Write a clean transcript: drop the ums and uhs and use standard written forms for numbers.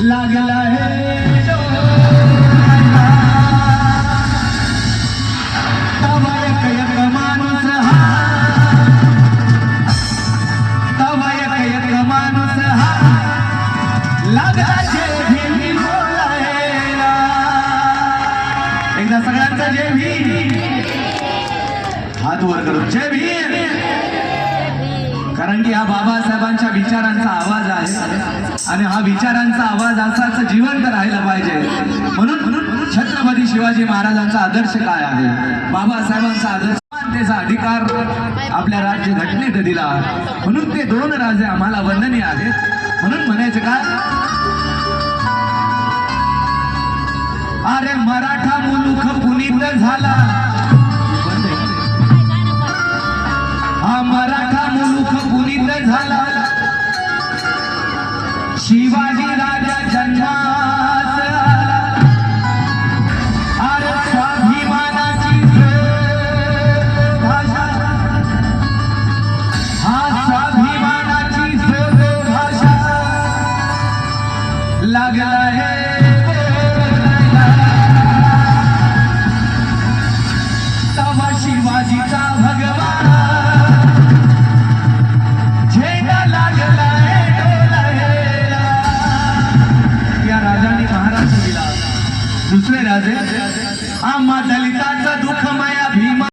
लागला है तवा एक माणूस हा तवा एक माणूस हा लागला जेभी बोलायला एकदा सगळ्यांचा जेभी हात वर करू जेभी कारण की हा बाबासाहेबांच्या विचारांचा आवाज आहे आणि हा विचारांचा आवाज असाच जिवंत राहिला पाहिजे म्हणून छत्रपती शिवाजी महाराजांचा आदर्श काय आहे बाबासाहेबांचा आदर्श समानतेचा अधिकार आपल्या राज्य घटनेत दिला म्हणून ते दोन राजे आम्हाला वंदनीय आहेत म्हणून म्हणायचं काय अरे मराठा मुलूक पुनीत झाला हा मराठा मुलूक पुनीत झाला शिवाजी राजा जन्मास आला अरे स्वाभिमानाची भाषा हा स्वाभिमानाची भाषा लागला है तवा शिवाजीचा भगवान झेंडा लागला दुसरे राजे आम्हा दलिता